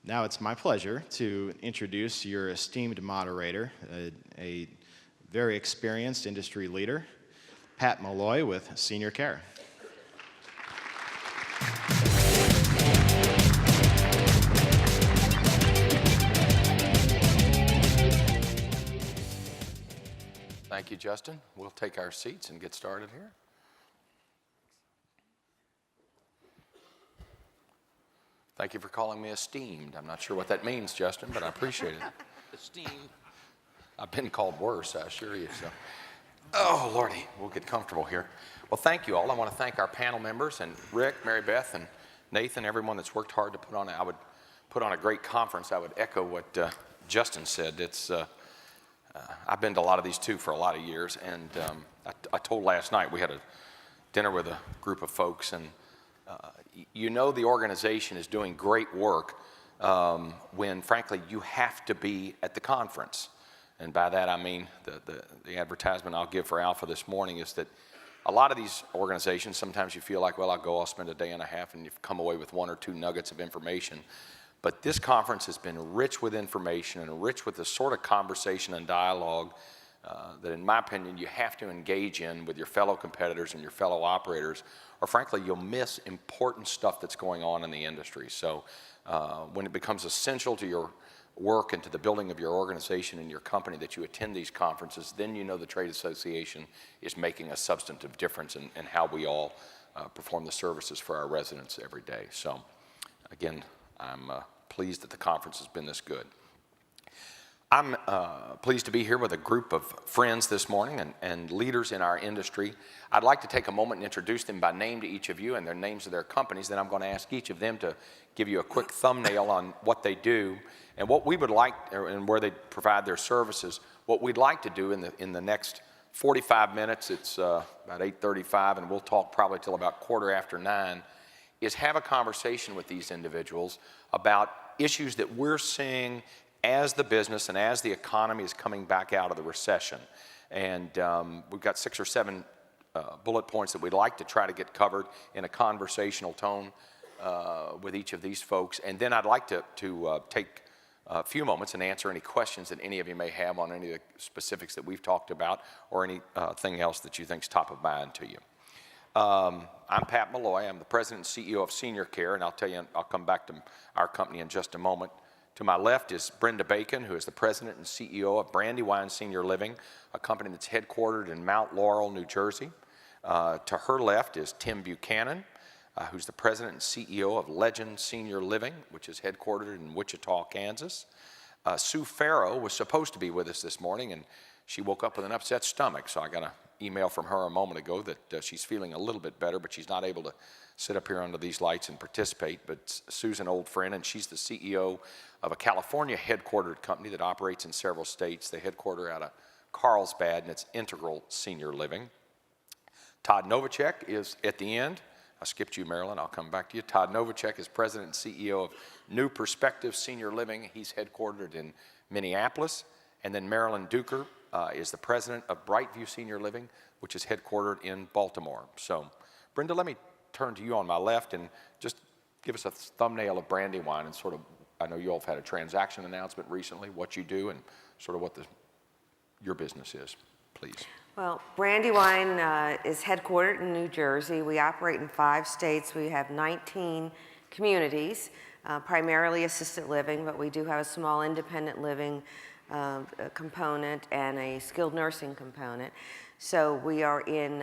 Now it's my pleasure to introduce your esteemed moderator, a very experienced industry leader, Pat Mulloy with Senior Care. Thank you, Justin. We'll take our seats and get started here. Thank you for calling me esteemed. I'm not sure what that means, Justin, but I appreciate it. Esteemed. I've been called worse, I assure you. So, oh, Lordy, we'll get comfortable here. Well, thank you all. I want to thank our panel members and Rick, Mary Beth, and Nathan, everyone that's worked hard to put on a great conference. I would echo what Justin said. It's I've been to a lot of these too for a lot of years, and I told last night we had a dinner with a group of folks, and you know the organization is doing great work when, frankly, you have to be at the conference. And by that I mean the advertisement I'll give for ALFA this morning is that a lot of these organizations, sometimes you feel like, well, I'll spend a day and a half, and you've come away with 1 or 2 nuggets of information. But this conference has been rich with information and rich with the sort of conversation and dialogue that, in my opinion, you have to engage in with your fellow competitors and your fellow operators, or frankly, you'll miss important stuff that's going on in the industry. So when it becomes essential to your work and to the building of your organization and your company that you attend these conferences, then you know the trade association is making a substantive difference in how we all perform the services for our residents every day. So again, I'm pleased that the conference has been this good. I'm pleased to be here with a group of friends this morning and leaders in our industry. I'd like to take a moment and introduce them by name to each of you and their names of their companies. Then I'm going to ask each of them to give you a quick thumbnail on what they do and what we would like, and where they provide their services. What we'd like to do in the next 45 minutes, it's about 8:35, and we'll talk probably till about 9:15, is have a conversation with these individuals about issues that we're seeing as the business and as the economy is coming back out of the recession. And we've got 6 or 7 bullet points that we'd like to try to get covered in a conversational tone with each of these folks. And then I'd like to take a few moments and answer any questions that any of you may have on any of the specifics that we've talked about, or anything else that you think is top of mind to you. I'm Pat Mulloy. I'm the President and CEO of Senior Care, and I'll come back to our company in just a moment. To my left is Brenda Bacon, who is the President and CEO of Brandywine Senior Living, a company that's headquartered in Mount Laurel, New Jersey. To her left is Tim Buchanan, who's the President and CEO of Legend Senior Living, which is headquartered in Wichita, Kansas. Sue Farrow was supposed to be with us this morning, and she woke up with an upset stomach, so I got an email from her a moment ago that she's feeling a little bit better, but she's not able to sit up here under these lights and participate. But Sue's an old friend, and she's the CEO of a California headquartered company that operates in several states. They headquarter out of Carlsbad, and it's Integral Senior Living. Todd Novaczyk is at the end. I skipped you, Marilyn. I'll come back to you. Todd Novaczyk is President and CEO of New Perspective Senior Living. He's headquartered in Minneapolis. And then Marilyn Duker is the President of Brightview Senior Living, which is headquartered in Baltimore. So, Brenda, let me turn to you on my left and just give us a thumbnail of Brandywine and sort of, I know you all have had a transaction announcement recently, what you do and sort of what your business is, please. Well, Brandywine is headquartered in New Jersey. We operate in 5 states. We have 19 communities, primarily assisted living, but we do have a small independent living component and a skilled nursing component. So we are in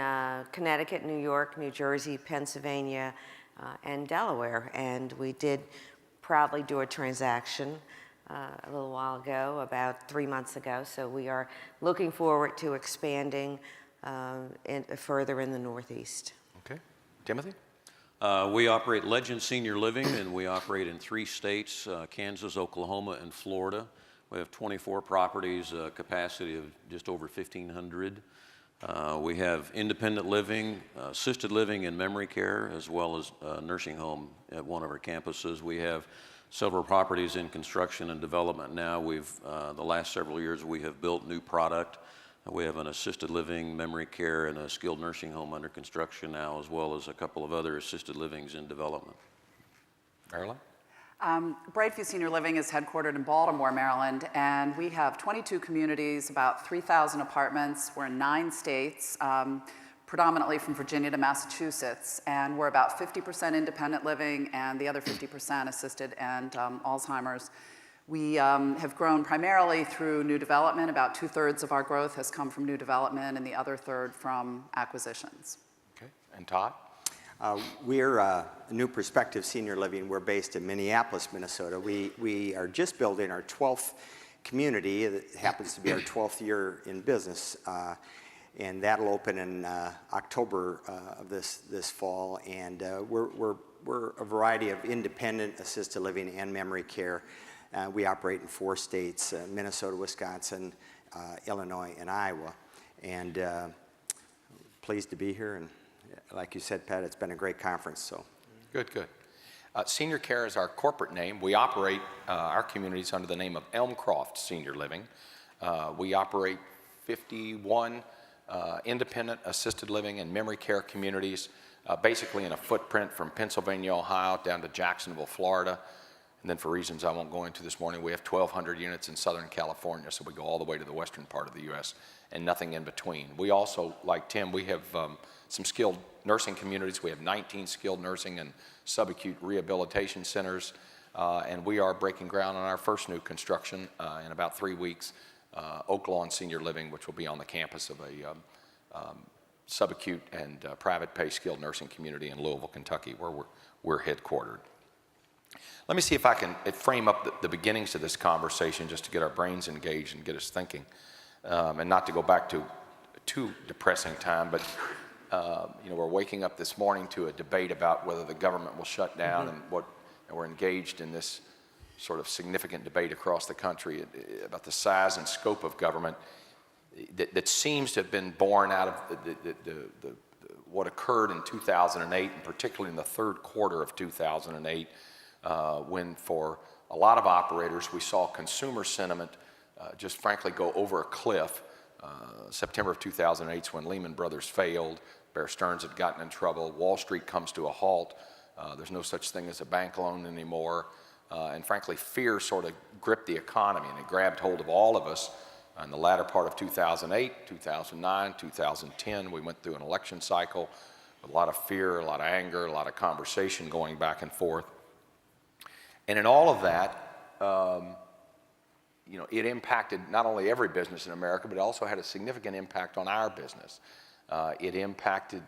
Connecticut, New York, New Jersey, Pennsylvania, and Delaware. And we did proudly do a transaction a little while ago, about 3 months ago. So we are looking forward to expanding further in the Northeast. Okay. Timothy? We operate Legend Senior Living, and we operate in 3 states, Kansas, Oklahoma, and Florida. We have 24 properties, capacity of just over 1,500. We have independent living, assisted living, and memory care, as well as a nursing home at one of our campuses. We have several properties in construction and development now. The last several years, we have built new product. We have an assisted living, memory care, and a skilled nursing home under construction now, as well as a couple of other assisted livings in development. Marilyn? Brightview Senior Living is headquartered in Baltimore, Maryland, and we have 22 communities, about 3,000 apartments. We're in 9 states, predominantly from Virginia to Massachusetts, and we're about 50% independent living and the other 50% assisted and Alzheimer's. We have grown primarily through new development. About 2/3 of our growth has come from new development and the other third from acquisitions. Okay, and Todd? We're New Perspective Senior Living. We're based in Minneapolis, Minnesota. We are just building our 12th community. It happens to be our 12th year in business, and that'll open in October of this fall. And we're a variety of independent assisted living and memory care. We operate in 4 states: Minnesota, Wisconsin, Illinois, and Iowa. And pleased to be here. And like you said, Pat, it's been a great conference. So, Good. Senior Care is our corporate name. We operate our communities under the name of Elmcroft Senior Living. We operate 51 independent assisted living and memory care communities, basically in a footprint from Pennsylvania, Ohio, down to Jacksonville, Florida. And then for reasons I won't go into this morning, we have 1,200 units in Southern California, so we go all the way to the western part of the U.S. and nothing in between. We also, like Tim, we have some skilled nursing communities. We have 19 skilled nursing and subacute rehabilitation centers, and we are breaking ground on our first new construction in about 3 weeks, Oak Lawn Senior Living, which will be on the campus of a subacute and private pay skilled nursing community in Louisville, Kentucky, where we're headquartered. Let me see if I can frame up the beginnings of this conversation just to get our brains engaged and get us thinking, and not to go back to too depressing time, but we're waking up this morning to a debate about whether the government will shut down, and we're engaged in this sort of significant debate across the country about the size and scope of government that seems to have been born out of what occurred in 2008, and particularly in the third quarter of 2008, when for a lot of operators we saw consumer sentiment just frankly go over a cliff. September of 2008 is when Lehman Brothers failed. Bear Stearns had gotten in trouble. Wall Street comes to a halt. There's no such thing as a bank loan anymore. And frankly, fear sort of gripped the economy, and it grabbed hold of all of us. In the latter part of 2008, 2009, 2010, we went through an election cycle with a lot of fear, a lot of anger, a lot of conversation going back and forth. And in all of that, it impacted not only every business in America, but it also had a significant impact on our business. It impacted,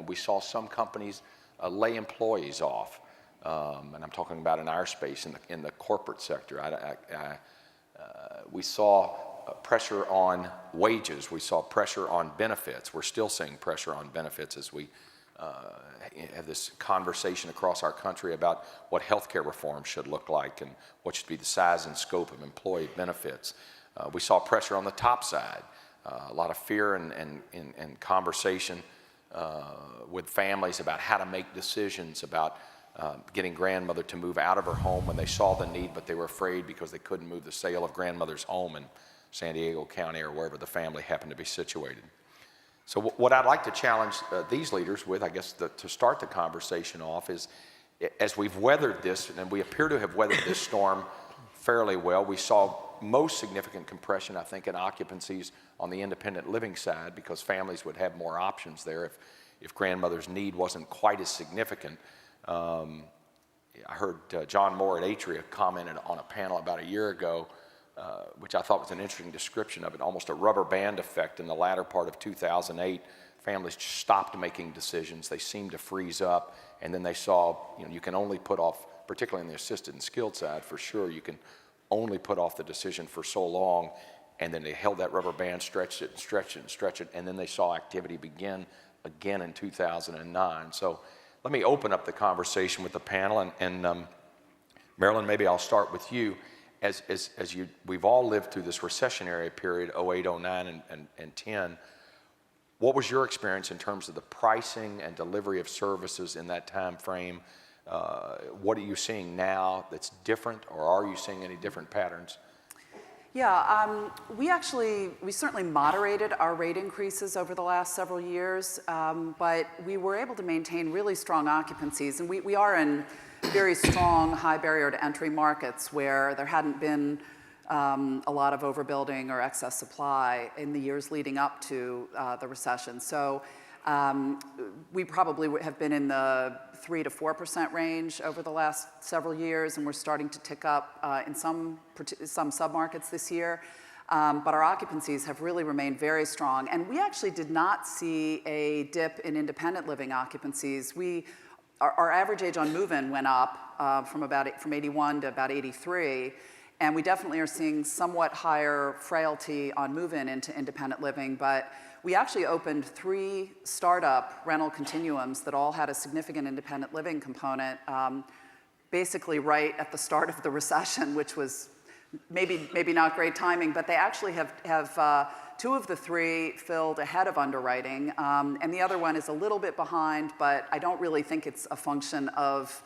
we saw some companies lay employees off, and I'm talking about in our space, in the corporate sector. We saw pressure on wages. We saw pressure on benefits. We're still seeing pressure on benefits as we have this conversation across our country about what healthcare reform should look like and what should be the size and scope of employee benefits. We saw pressure on the top side, a lot of fear and conversation with families about how to make decisions about getting grandmother to move out of her home when they saw the need, but they were afraid because they couldn't move the sale of grandmother's home in San Diego County or wherever the family happened to be situated. So what I'd like to challenge these leaders with, I guess, to start the conversation off is, as we've weathered this, and we appear to have weathered this storm fairly well, we saw most significant compression, I think, in occupancies on the independent living side because families would have more options there if grandmother's need wasn't quite as significant. I heard John Moore at Atria commented on a panel about a year ago, which I thought was an interesting description of it, almost a rubber band effect in the latter part of 2008. Families just stopped making decisions. They seemed to freeze up, and then they saw, you can only put off, particularly in the assisted and skilled side, for sure, you can only put off the decision for so long, and then they held that rubber band, stretched it, and stretched it, and stretched it, and then they saw activity begin again in 2009. So let me open up the conversation with the panel, and Marilyn, maybe I'll start with you. As we've all lived through this recessionary period, 08, 09, and 10, what was your experience in terms of the pricing and delivery of services in that time frame? What are you seeing now that's different, or are you seeing any different patterns? Yeah, we certainly moderated our rate increases over the last several years, but we were able to maintain really strong occupancies. And we are in very strong, high barrier to entry markets where there hadn't been a lot of overbuilding or excess supply in the years leading up to the recession. So we probably have been in the 3 to 4% range over the last several years, and we're starting to tick up in some submarkets this year. But our occupancies have really remained very strong. And we actually did not see a dip in independent living occupancies. Our average age on move-in went up from 81 to about 83. And we definitely are seeing somewhat higher frailty on move-in into independent living, but we actually opened 3 startup rental continuums that all had a significant independent living component, basically right at the start of the recession, which was maybe not great timing, but they actually have 2 of the 3 filled ahead of underwriting, and the other one is a little bit behind, but I don't really think it's a function of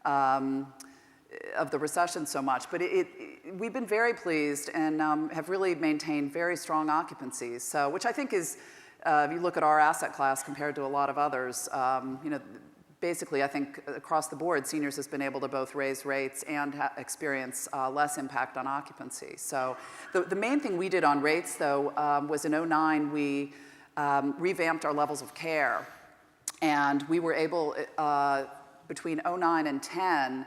the recession so much, but we've been very pleased and have really maintained very strong occupancies. So, which I think is, if you look at our asset class compared to a lot of others, basically I think across the board, seniors has been able to both raise rates and experience less impact on occupancy. So, the main thing we did on rates though was in 2009 we revamped our levels of care, and we were able between 2009 and 2010.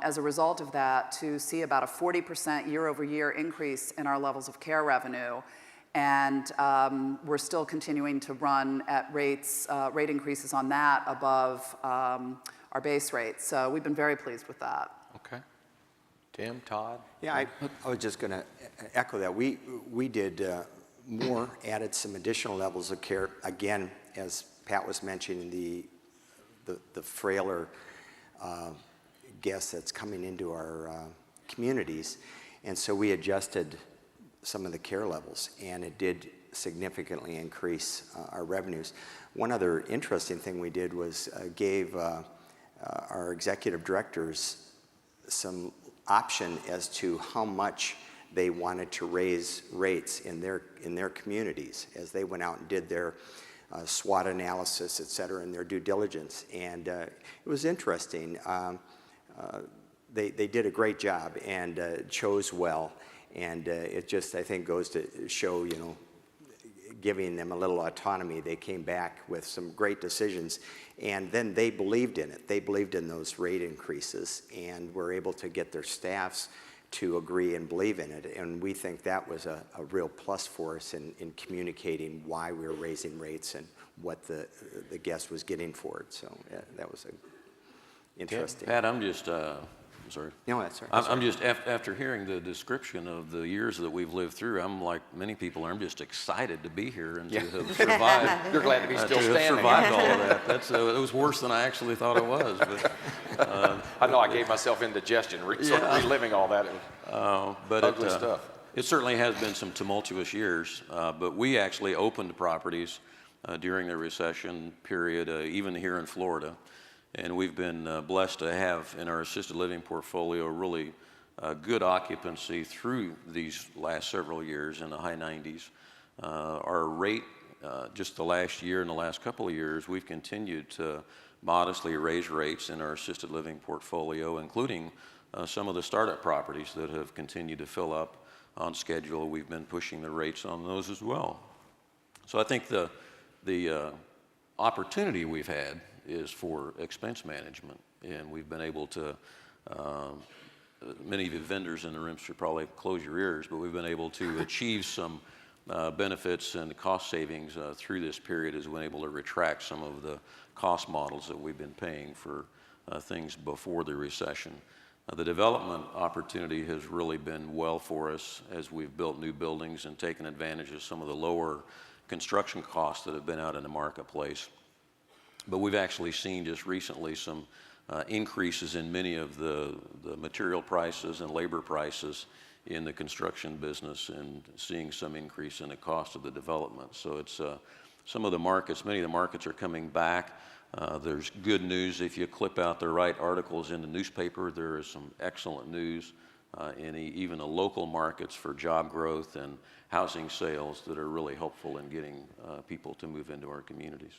As a result of that, to see about a 40% year-over-year increase in our levels of care revenue. And we're still continuing to run at rate increases on that above our base rates. So we've been very pleased with that. Okay. Tim, Todd? Yeah, I was just going to echo that. We did added some additional levels of care. Again, as Pat was mentioning, the frailer guests that's coming into our communities, and so we adjusted some of the care levels, and it did significantly increase our revenues. One other interesting thing we did was gave our executive directors some option as to how much they wanted to raise rates in their communities as they went out and did their SWOT analysis, et cetera, and their due diligence. And it was interesting. They did a great job and chose well, and it just, I think, goes to show, giving them a little autonomy. They came back with some great decisions, and then they believed in it. They believed in those rate increases and were able to get their staffs to agree and believe in it, and we think that was a real plus for us in communicating why we were raising rates and what the guest was getting for it. So yeah, that was interesting. Pat, I'm just, sorry. No, that's all right. I'm just, after hearing the description of the years that we've lived through, I'm like many people, I'm just excited to be here and to have survived. You're glad to be still to have standing. survived all of that. It was worse than I actually thought it was. But, I know I gave myself indigestion sort of reliving all that but ugly stuff. It certainly has been some tumultuous years, but we actually opened properties during the recession period, even here in Florida. And we've been blessed to have in our assisted living portfolio really good occupancy through these last several years in the high 90s. Our rate, just the last year and the last couple of years, we've continued to modestly raise rates in our assisted living portfolio, including some of the startup properties that have continued to fill up on schedule. We've been pushing the rates on those as well. So I think the opportunity we've had is for expense management, and we've been able to, many of the vendors in the room should probably close your ears, but we've been able to achieve some benefits and cost savings through this period as we've been able to retract some of the cost models that we've been paying for things before the recession. The development opportunity has really been well for us as we've built new buildings and taken advantage of some of the lower construction costs that have been out in the marketplace. But we've actually seen just recently some increases in many of the material prices and labor prices in the construction business, and seeing some increase in the cost of the development. So it's some of the markets, many of the markets are coming back. There's good news if you clip out the right articles in the newspaper. There is some excellent news even the local markets for job growth and housing sales that are really helpful in getting people to move into our communities.